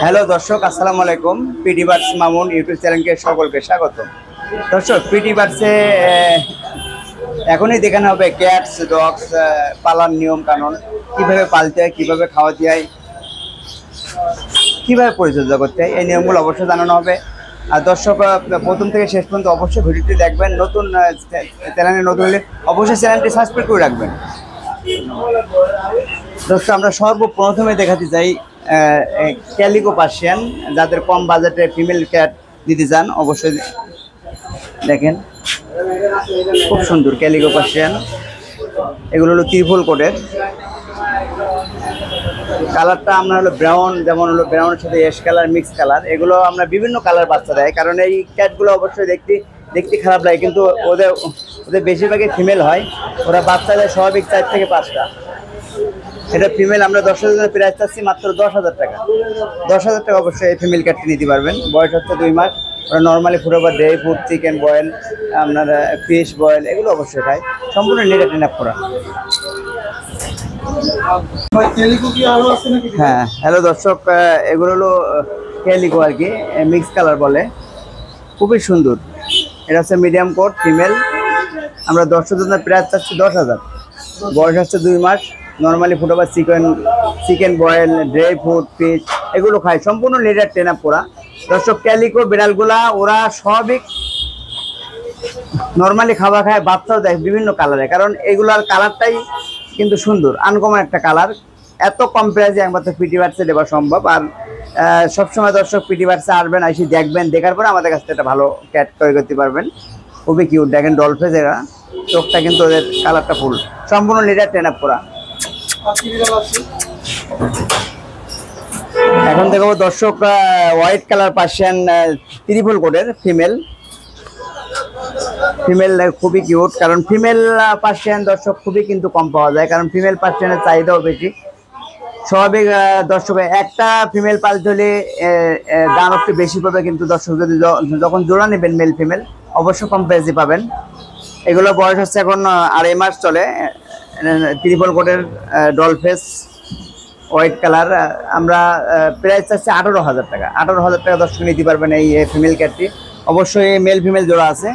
Hello দর্শক, আসসালামু আলাইকুম। পিটি বার্ডস মামুন ইউটিউব চ্যানেলকে সকলকে স্বাগত। দর্শক, পিটি বার্ডসে এখনই দেখানো হবে ক্যাটস ডগস পালার নিয়ম কানুন, কীভাবে পালতে হয়, কীভাবে খাওয়াতে হয়, কীভাবে পরিচর্যা করতে হয়, এই নিয়মগুলো অবশ্যই জানানো হবে। আর দর্শক, প্রথম থেকে শেষ পর্যন্ত অবশ্যই ভিডিওটি দেখবেন। নতুন চ্যানেলে নতুন হলে অবশ্যই চ্যানেলটি সাবস্ক্রাইব করে রাখবেন। দর্শক, আমরা সর্বপ্রথমে দেখাতে চাই ক্যালিকো পার্সিয়ান। যাদের কম বাজেটে ফিমেল ক্যাট দিতে চান অবশ্যই দেখেন, খুব সুন্দর ক্যালিকো পার্সিয়ান। এগুলো হলো ত্রিপল কোটের। কালারটা আমরা হলো ব্রাউন, যেমন হলো ব্রাউনের সাথে অ্যাশ কালার মিক্স কালার। এগুলো আমরা বিভিন্ন কালার বাচ্চা দেয়, কারণ এই ক্যাটগুলো অবশ্যই দেখতে খারাপ লাগে, কিন্তু ওদের বেশিরভাগই ফিমেল হয়। ওরা বাচ্চা দেয় স্বাভাবিক 4 থেকে 5টা। এটা ফিমেল। আমরা 10,000 জন্য প্রাইস চাচ্ছি মাত্র 10,000 টাকা। 10,000 টাকা অবশ্যই এই ফিমেল ক্যাটটি নিতে পারবেন। বয়স হচ্ছে 2 মাস। ওরা normally food over dry food, chicken boil, আপনার ফিশ বয়েল এগুলো অবশ্যই খায়। সম্পূর্ণ নেট আপ করা। হ্যাঁ, হ্যালো দর্শক, এগুলো হলো ক্যালিকো আর কি, মিক্স কালার বলে। খুবই সুন্দর। এটা হচ্ছে মিডিয়াম কোট ফিমেল। আমরা 10,000 জন্য প্রাইস চাচ্ছি 10,000। বয়স হচ্ছে 2 মাস। Normally food over chicken boil, dry food, fish এগুলো খায়। সম্পূর্ণ লিডার ট্রেন আপ করা। দর্শক, ক্যালিকো বিড়ালগুলা ওরা সবই নর্মালি খাবার খায়, বাচ্চাও দেয় বিভিন্ন কালারে, কারণ এগুলার কালারটাই কিন্তু সুন্দর, আনকমন একটা কালার। এত কম প্রাইসে একমাত্র পিটি বার্ডসে দেওয়া সম্ভব। আর সবসময় দর্শক পিটি বার্ডসে আসবেন, এসে দেখবেন, দেখার পরে আমাদের কাছ থেকে একটা ভালো ক্যাট ক্রয় করতে পারবেন। খুবই কিউট। দেখেন ডলফেজ, এরা চোখটা কিন্তু ওদের কালারটা ফুল, সম্পূর্ণ লিডার ট্রেন আপ করা। এখন দেখো দর্শক, হোয়াইট কালার পার্সিয়ান ত্রিপল কোটের ফিমেল। খুবই কিউট, কারণ ফিমেল পার্সিয়ান দর্শক খুবই কিন্তু কম পাওয়া যায়, কারণ ফিমেল পার্সিয়ানের চাহিদাও বেশি। স্বাভাবিক দর্শক, একটা ফিমেল পালতে হলে দাম একটু বেশি পাবে, কিন্তু দর্শক যদি যখন জোড়া নেবেন মেল ফিমেল অবশ্যই কম প্রাইসে পাবেন। এগুলো বয়স হচ্ছে এখন 2.5 মাস চলে। ত্রিপল কোটের ডলফেস হোয়াইট কালার। আমরা প্রাইস চাচ্ছি 18,000 টাকা। 18,000 টাকা দর্শক নিতে পারবেন এই ফিমেল ক্যাটটি। অবশ্যই মেল ফিমেল জোড়া আছে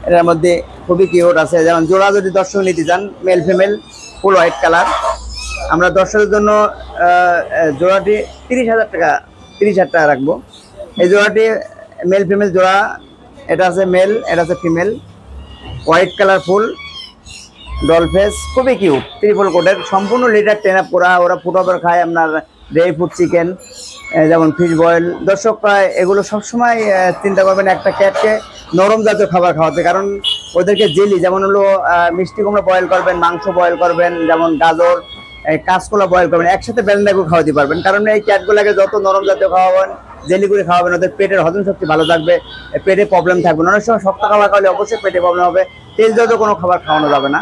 এটার মধ্যে, খুবই কিউট আছে। যেমন জোড়া যদি দর্শক নিতে চান মেল ফিমেল ফুল হোয়াইট কালার, আমরা দর্শকের জন্য জোড়াটি 30,000 টাকা, 30,000 টাকা রাখবো। এই জোড়াটি মেল ফিমেল জোড়া। এটা আছে মেল, এটা আছে ফিমেল। হোয়াইট কালার ফুল ডলফেস, খুবই কিউট। ত্রিপল কোটের, সম্পূর্ণ লিটার ট্রেন আপ করা। ওরা ফুড ওভার খায়, আপনার ড্রাই ফুড, চিকেন, যেমন ফিশ বয়েল। দর্শক, এগুলো সবসময় চিন্তা করবেন একটা ক্যাটকে নরম জাতীয় খাবার খাওয়াতে, কারণ ওদেরকে জেলি, যেমন হলো মিষ্টি কুমড়া বয়েল করবেন, মাংস বয়েল করবেন, যেমন গাজর, কাঁচকলা বয়েল করবেন, একসাথে ব্যালেন্ডা করে খাওয়াতে পারবেন। কারণ এই ক্যাটগুলোকে যত নরম জাতীয় খাওয়াবেন, জেলি করে খাওয়াবেন, ওদের পেটের হজম শক্তি ভালো থাকবে, পেটে প্রবলেম থাকবে না। অনেক সময় শক্ত খাবার খাওয়ালে অবশ্যই পেটে প্রবলেম হবে। তেল জাতীয় কোনো খাবার খাওয়ানো যাবে না।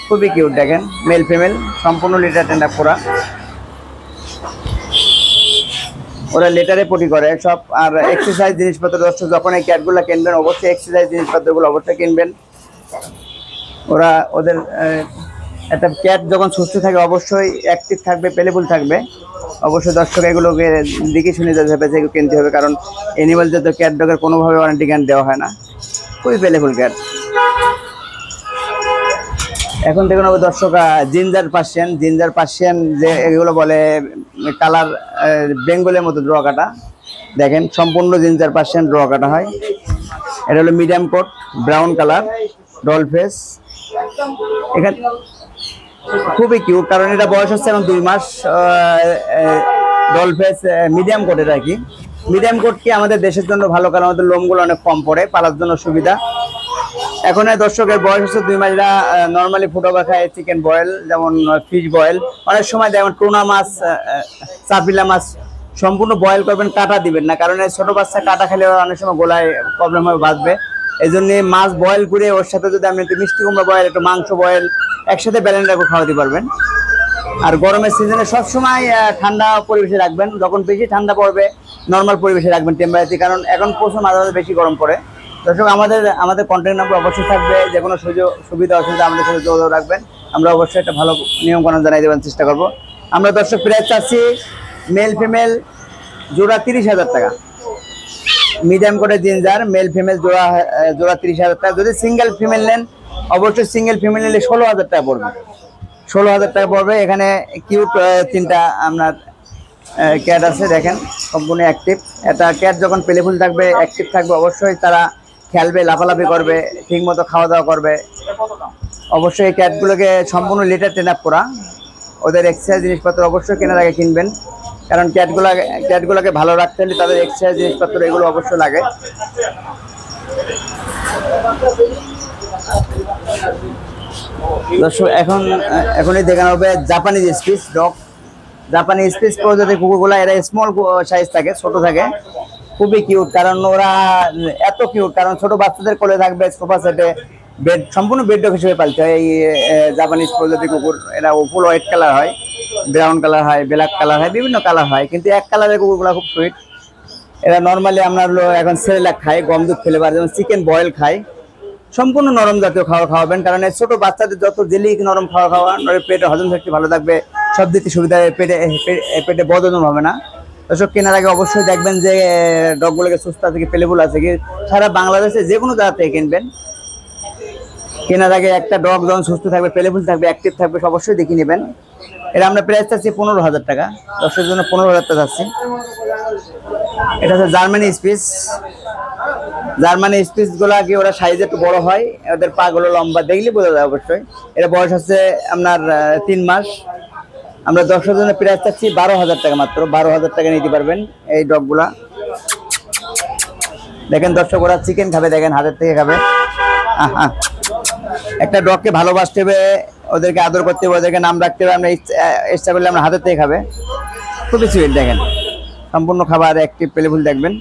খুবই কিউট। দেখেন মেল ফিমেল সম্পূর্ণ লিটার ট্রেন আপ করা। ওরা লেটারে পটি করে সব। আর এক্সারসাইজ জিনিসপত্র দর্শক, যখন এই ক্যাটগুলো কিনবেন অবশ্যই এক্সারসাইজ জিনিসপত্রগুলো অবশ্যই কিনবেন। ওদের একটা ক্যাট যখন সুস্থ থাকে অবশ্যই অ্যাক্টিভ থাকবে, প্লেফুল থাকবে। অবশ্যই দর্শক এগুলোকে দেখে শুনে যেতে হবে, সেগুলো কিনতে হবে, কারণ অ্যানিমাল জাতীয় ক্যাট ডগের কোনোভাবে ওয়ারেন্টি গ্যারান্টি দেওয়া হয় না। খুবই প্লেফুল ক্যাট। এখন দেখুন হবে দর্শক, জিঞ্জার পার্সিয়ান যে এগুলো বলে, কালার বেঙ্গলের মতো ড্র কাটা। দেখেন সম্পূর্ণ জিঞ্জার পার্সিয়ান ড্র কাটা হয়। এটা হলো medium coat brown colour doll face. এখানে খুবই কিউট, কারণ এটা বয়স হচ্ছে এখন 2 মাস। ডলফেস মিডিয়াম কোটের আর কি। মিডিয়াম কোট কি আমাদের দেশের জন্য ভালো, কারণ আমাদের লোমগুলো অনেক কম পড়ে, পালার জন্য সুবিধা। এখন দর্শকের বয়স হচ্ছে 2 মাস। নর্মালি ফুড ওভার খায়, চিকেন বয়েল, যেমন ফিশ বয়েল। অনেক সময় যেমন টুনা মাছ, চাপিলা মাছ সম্পূর্ণ বয়েল করবেন, কাটা দিবেন না, কারণ ছোট বাচ্চা কাটা খেলে অনেক সময় গোলায় প্রবলেম হবে, বাঁচবে। এই জন্য মাছ বয়েল করে ওর সাথে যদি আপনি একটু মিষ্টি কুমড়া বয়েল, একটু মাংস বয়েল একসাথে ব্যালেন্ডা করে খাওয়াতে পারবেন। আর গরমের সিজনে সবসময় ঠান্ডা পরিবেশে রাখবেন। যখন বেশি ঠান্ডা পড়বে নর্মাল পরিবেশে রাখবেন, টেম্পারেচার, কারণ এখন প্রচুর মাঝে মাঝে বেশি গরম পড়ে। দর্শক, আমাদের কন্ট্যাক্ট নাম্বার অবশ্যই থাকবে। যে কোনো সুবিধা অসুবিধা আমাদের সাথে যোগাযোগ রাখবেন। আমরা অবশ্যই একটা ভালো নিয়ম কানুন জানাই দেওয়ার চেষ্টা করব। আমরা দর্শক প্রাইস চাচ্ছি মেল ফিমেল জোড়া 30,000 টাকা। মিডিয়াম করে জিঞ্জার মেল ফিমেল জোড়া জোড়া 30,000 টাকা। যদি সিঙ্গেল ফিমেল নেন অবশ্যই সিঙ্গেল ফিমেল নিলে 16,000 টাকা পড়বে, 16,000 টাকা পড়বে। এখানে কিউট তিনটা আপনার ক্যাট আছে, দেখেন সম্পূর্ণ অ্যাক্টিভ। এটা ক্যাট যখন পেলেফুল থাকবে অ্যাক্টিভ থাকবে অবশ্যই তারা খেলবে, লাফালাফি করবে, ঠিক মতো খাওয়া দাওয়া করবে। অবশ্যই এই ক্যাটগুলোকে সম্পূর্ণ লিটার ট্রেন আপ করা, ওদের এক্সারসাইজ জিনিসপত্র অবশ্যই কেনার আগে কিনবেন, কারণ ক্যাটগুলোকে ভালো রাখতে হলে তাদের এক্সারসাইজ জিনিসপত্র এগুলো অবশ্যই লাগে। দর্শক এখনই দেখানো হবে জাপানিজ স্পিচ ডগ। জাপানি স্পিচ প্রজাতির কুকুরগুলো এরা স্মল সাইজ থাকে, ছোট থাকে, খুবই কিউট। কারণ ওরা এত কিউট, কারণ ছোট বাচ্চাদের কোলে থাকবে, সোফা সেটে বেড, সম্পূর্ণ বেড ডগ হিসেবে পালতে হয় এই জাপানিজ প্রজাতির কুকুর। এরা ফুল হোয়াইট কালার হয়, ব্রাউন কালার হয়, ব্ল্যাক কালার হয়, বিভিন্ন কালার হয়, কিন্তু এক কালারের কুকুরগুলো খুব সুইট। এরা নর্মালি আমরা এখন সেরেলাক খায়, গম দুধ ফেলেবার, যেমন চিকেন বয়েল খায়, সম্পূর্ণ নরম জাতীয় খাওয়া খাওয়াবেন। কারণ এই ছোট বাচ্চাদের যত জেলি নরম খাওয়া পেটে হজম শক্তি ভালো থাকবে, সব দিতে সুবিধা, পেটে বদহজম হবে না। দর্শক কেনার আগে অবশ্যই দেখবেন যে ডগগুলোকে সুস্থ আছে কি, পেলেবুল আছে কি। সারা বাংলাদেশে যে কোনো জায়গা থেকে কিনবেন, কেনার আগে একটা ডগ যখন সুস্থ থাকবে, পেলেবুল থাকবে, অ্যাক্টিভ থাকবে, অবশ্যই দেখে নেবেন। এটা আমরা প্রাইস চাচ্ছি 15,000 টাকা, দর্শকের জন্য 15,000 টাকা চাচ্ছি। এটা হচ্ছে জার্মানি স্পিচ। জার্মানি স্পিচ গুলা কি ওরা সাইজে একটু বড় হয়, ওদের পা গুলো লম্বা, দেখলে বোঝা যায় অবশ্যই। এটা বয়স হচ্ছে আপনার 3 মাস। আমরা দর্শকের জন্য প্রাইস চাচ্ছি 12,000 টাকা, মাত্র 12,000 টাকা নিতে পারবেন এই ডগগুলা। দেখেন দর্শক ওরা চিকেন খাবে, দেখেন হাতের থেকে খাবে। একটা ডগকে ভালোবাসতে হবে, ওদেরকে আদর করতে হবে, ওদেরকে নাম রাখতে হবে, আমরা ইচ্ছা করলে আমরা হাতের থেকে খাবে, খুবই সুইট। দেখেন সম্পূর্ণ খাবার অ্যাক্টিভ পেলেফুল দেখবেন।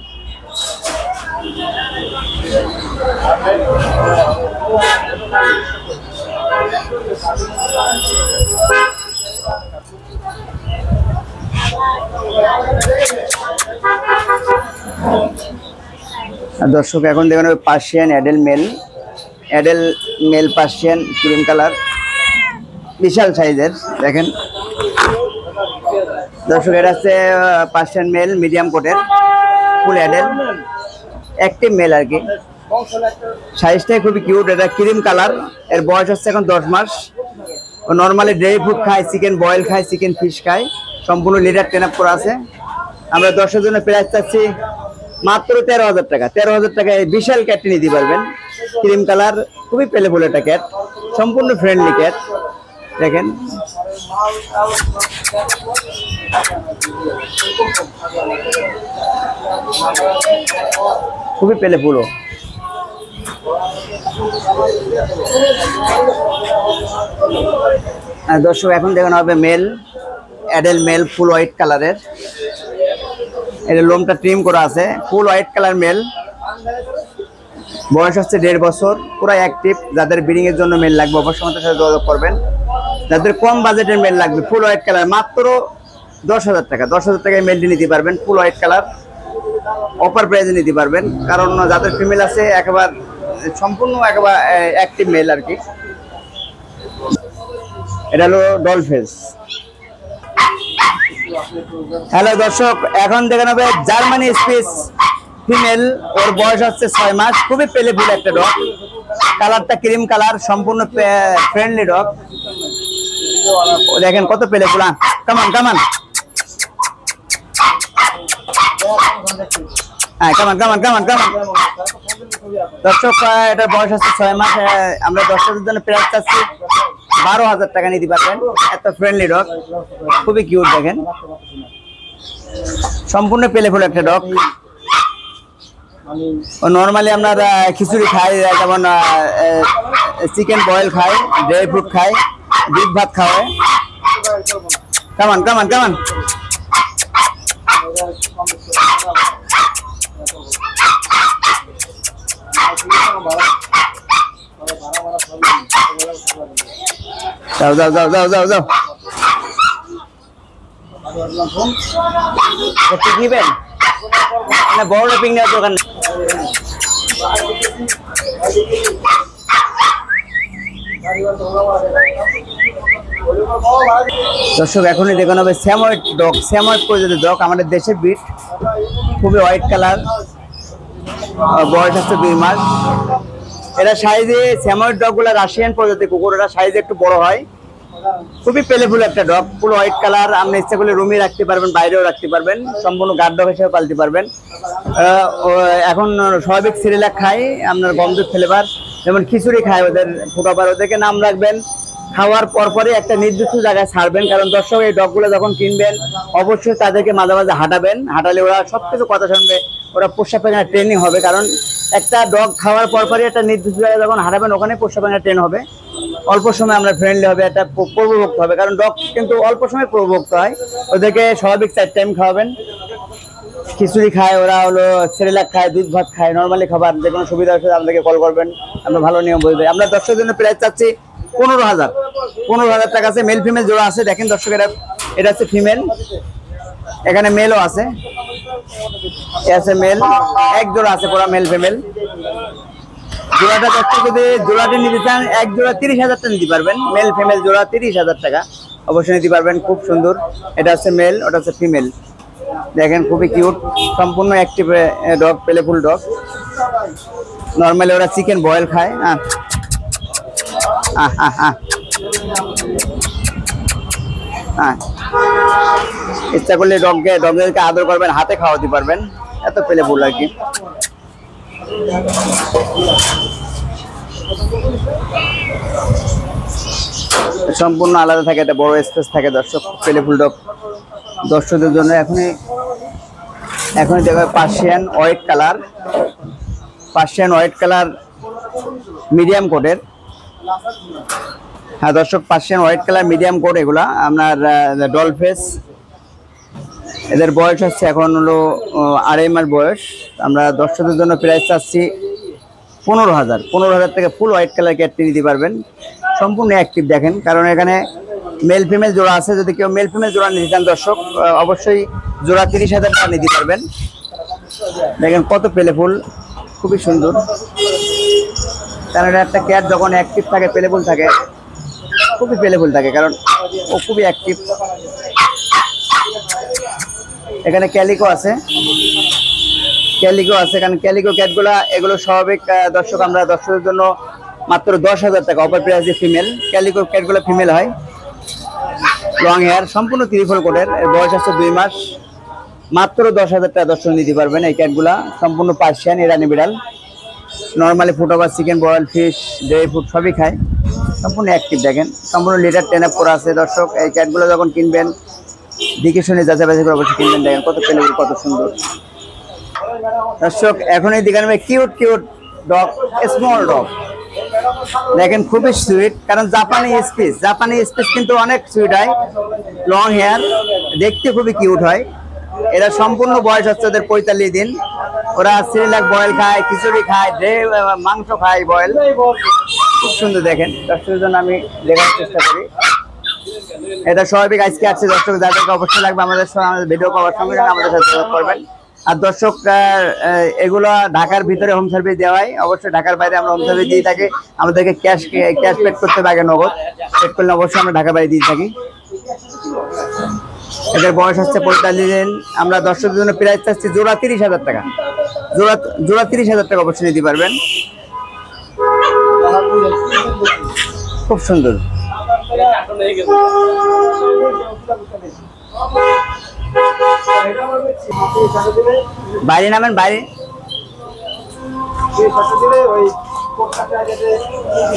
দর্শক এখন দেখেন Persian adult male Persian cream colour, বিশাল সাইজের। দেখেন দর্শক এটা হচ্ছে পার্সিয়ান মেল, মিডিয়াম কোটের, ফুল অ্যাডেল, অ্যাক্টিভ মেল আর কি। সাইজটাই খুবই কিউট। এটা ক্রিম কালার, এর বয়স হচ্ছে এখন 10 মাস। ও নর্মালি ড্রাই ফ্রুট খায়, চিকেন বয়েল খায়, চিকেন ফিশ খায়, সম্পূর্ণ লিটার ট্রেন আপ করা আছে। আমরা 10-এর জন্য প্রাইস চাচ্ছি মাত্র 13,000 টাকা। 13,000 টাকায় বিশাল ক্যাটটি নিতে পারবেন, ক্রিম কালার, খুবই পেলেফুল একটা ক্যাট, সম্পূর্ণ ফ্রেন্ডলি ক্যাট। দেখেন খুবই পেলেফুল। দর্শক এখন দেখানো হবে male, adult male, full white কালারের। এর লোমটা ট্রিম করা আছে, ফুল হোয়াইট কালার মেল, বয়স হচ্ছে 1.5 বছর, পুরো অ্যাক্টিভ। যাদের ব্রিডিং এর জন্য মেল লাগবে অবশ্যই আমাদের সাথে যোগাযোগ করবেন। যাদের কম বাজেটের মেল লাগবে, ফুল হোয়াইট কালার, মাত্র 10,000 টাকা। 10,000 টাকায় মেলটি নিতে পারবেন, ফুল হোয়াইট কালার, অফার প্রাইসে নিতে পারবেন। কারণ যাদের ফিমেল আছে একেবারে সম্পূর্ণ একেবারে অ্যাক্টিভ মেল আর কি। এটা হলো ডলফেস। হ্যালো দর্শক, এখন দেখে নেবে জার্মানি স্পিচ ফিমেল, ওর বয়স হচ্ছে 6 মাস, খুবই পেলেফুল একটা ডগ, কালারটা ক্রিম কালার, সম্পূর্ণ ফ্রেন্ডলি ডগ। দেখেন কত পেলেফুল। কামান কামান, হ্যাঁ কামান কামান কামান কামান। দর্শক এটার বয়স হচ্ছে 6 মাস। আমরা দর্শকদের জন্য প্রাইস চাচ্ছি 12,000 টাকা নিতে পারবেন। এত ফ্রেন্ডলি ডগ, খুবই কিউট। দেখেন সম্পূর্ণ পেলেফুল একটা ডগ। নর্মালি আমরা খিচুড়ি খাই, যেমন চিকেন বয়েল খাই, ড্রাই ফ্রুট খাই, দুধ ভাত খাওয়ায়। কামান কামান কামান। যাও যাও যাও যাও যাও যাও, একটু দিবেন না, বড় পিং নেওয়ার দোকান। দর্শক এখনই দেখানো হবে স্যাময়েড ডগ, স্যাময়েড প্রজাতির ডগ, আমাদের দেশের ব্রিড, খুবই হোয়াইট কালার, বয়স হচ্ছে 2 মাস। এরা সাইজে স্যাময়েড ডগ গুলা রাশিয়ান প্রজাতির কুকুর, এরা সাইজে একটু বড় হয়, খুবই পেলেফুল একটা ডগ, পুরো হোয়াইট কালার। আপনি ইচ্ছা করলে রুমে রাখতে পারবেন, বাইরেও রাখতে পারবেন, সম্পূর্ণ গার্ড ডগ হিসেবে পালতে পারবেন। এখন স্বাভাবিক সিরিয়াল খায়, আপনার গন্ধ ফ্লেভার, যেমন খিচুড়ি খায় ওদের ফুটাবার, ওদেরকে নাম রাখবেন খাওয়ার পরপরই একটা নির্দিষ্ট জায়গায় ছাড়বেন। কারণ দর্শক এই ডগগুলো যখন কিনবেন অবশ্যই তাদেরকে মাঝে মাঝে হাঁটাবেন, হাঁটালে ওরা সবকিছু কথা শুনবে, ওরা প্রস্রাব পায়খানা ট্রেনিং হবে। কারণ একটা ডগ খাওয়ার পরপরই একটা নির্দিষ্ট জায়গায় যখন হাঁটাবেন ওখানে প্রস্রাব পায়খানা ট্রেন হবে। অল্প সময় আমরা ফ্রেন্ডলি হবে, একটা প্রভুভক্ত হবে, কারণ ডগ কিন্তু অল্প সময় প্রভুভক্ত হয়। ওদেরকে স্বাভাবিক 4 টাইম খাওয়াবেন, খিচুড়ি খায়, ওরা হলো সেরেলাক খায়, দুধ ভাত খায়, নর্মালি খাবার। যে কোনো সুবিধা আছে আপনাদেরকে কল করবেন, আমরা ভালো নিয়ম বলে দিই। আমরা দর্শকের জন্য প্রাইস চাচ্ছি 15,000 টাকা আছে। মেল ফিমেল জোড়া আছে, দেখেন দর্শক, এটা হচ্ছে ফিমেল, এখানে মেলও আছে, মেল এক জোড়া আছে, পুরো মেল ফিমেল। জোড়াটা দর্শক যদি জোড়াটি নিতে চান, এক জোড়া 30,000 টাকা নিতে পারবেন, মেল ফিমেল জোড়া 30,000 টাকা অবশ্যই নিতে পারবেন, খুব সুন্দর। এটা হচ্ছে মেল, ওটা হচ্ছে ফিমেল, দেখেন খুবই কিউট, সম্পূর্ণ অ্যাক্টিভ ডগ, পেলেফুল ডগ। নর্মালি ওরা চিকেন বয়েল খায়। ইচ্ছা করলে ডগদেরকে আদর করবেন, হাতে খাওয়াতে পারবেন, এত পেলেফুল আর কি। সম্পূর্ণ আলাদা থাকে, একটা বড় স্পেস থাকে দর্শক, পেলেফুল ডগ দর্শকদের জন্য। এখনই দেখো পার্সিয়ান হোয়াইট কালার, মিডিয়াম কোটের। হ্যাঁ দর্শক, Persian white colour medium coat, এগুলা আপনার ডলফেস। এদের বয়স হচ্ছে এখন হলো 2.5 মাস বয়স। আমরা দর্শকদের জন্য প্রাইস চাচ্ছি 15,000 থেকে ফুল হোয়াইট কালার ক্যাটটি নিতে পারবেন, সম্পূর্ণ অ্যাক্টিভ। দেখেন, কারণ এখানে মেল ফিমেল জোড়া আছে, যদি কেউ মেল ফিমেল জোড়া নিতে চান দর্শক অবশ্যই জোড়া 30,000 টাকা নিতে পারবেন। দেখেন কত পেলেফুল, খুবই সুন্দর। কারণ একটা ক্যাট যখন অ্যাক্টিভ থাকে, পেলেফুল থাকে, খুবই পেলেফুল থাকে, কারণ ও খুবই অ্যাক্টিভ। এখানে ক্যালিকো আছে, কারণ ক্যালিকো ক্যাটগুলা এগুলো স্বাভাবিক দর্শক, আমরা দর্শকদের জন্য মাত্র 10,000 টাকা অফার প্রাইসে ফিমেল ক্যালিকো ক্যাটগুলো ফিমেল হয়, লং হেয়ার, সম্পূর্ণ ত্রিফল কোটের, বয়স আছে 2 মাস। মাত্র 10,000 টাকা দর্শক নিতে পারবেন এই ক্যাটগুলা, সম্পূর্ণ পার্সিয়ান ইরানি বিড়াল। Normally food over, chicken, boil, fish, dry food সবই খায়, সম্পূর্ণ অ্যাক্টিভ। দেখেন সম্পূর্ণ লিটার 10 আপ করা আছে দর্শক। এই ক্যাটগুলো যখন কিনবেন দেখে শুনে যাচাই বাছাই করে অবশ্যই কিনবেন। দেখেন কত পেলেফুল, কত সুন্দর দর্শক। এখন এই দিকে কিউট ডগ, স্মল ডগ, দেখেন খুবই সুইট, কারণ জাপানি স্পিচ কিন্তু অনেক সুইট হয়, লং হেয়ার, দেখতে খুবই কিউট হয়। এরা সম্পূর্ণ বয়স হচ্ছে ওদের 45 দিন। ওরা সিরিলাক বয়েল খায়, খিচুড়ি খায়, মাংস খায়, বয়েল, খুব সুন্দর। দেখেন দর্শকের জন্য আমি দেখার চেষ্টা করি। এটা স্বাভাবিক আজকে আসছে দর্শক, যাদেরকে অবশ্যই লাগবে আমাদের ভিডিও পাওয়ার সঙ্গে আমাদের সাথে যোগাযোগ করবেন। আর দর্শক এগুলো ঢাকার ভিতরে হোম সার্ভিস দেওয়া হয়, অবশ্যই ঢাকার বাইরে আমরা হোম সার্ভিস দিয়ে থাকি। আমাদেরকে ক্যাশ পেড করতে হবে, আগে নগদ পেড করলে অবশ্যই আমরা ঢাকার বাইরে দিয়ে থাকি। এদের বয়স হচ্ছে 45 দিন। আমরা দর্শকদের জন্য প্রাইস চাচ্ছি জোড়া 30,000 টাকা, জোড়া 30,000 টাকা অবশ্যই নিতে পারবেন, খুব সুন্দর। বাইরে নামেন, বাইরে।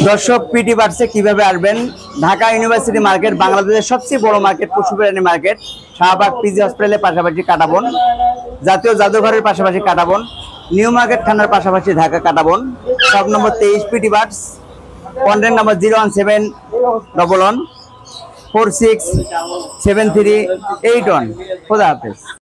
দর্শক পিটি বার্ডসে কিভাবে আসবেন? ঢাকা ইউনিভার্সিটি মার্কেট, বাংলাদেশের সবচেয়ে বড় মার্কেট, পশু প্রাণী মার্কেট, শাহবাগ পিজি হসপিটালের পাশাপাশি কাটাবন, জাতীয় জাদুঘরের পাশাপাশি কাটাবন, নিউ মার্কেট থানার পাশাপাশি ঢাকা কাটাবন। সব নম্বর 23 পিটি বার্ডস, কন্ট্যাক্ট নাম্বার 01711467381। খোদা হাফেজ।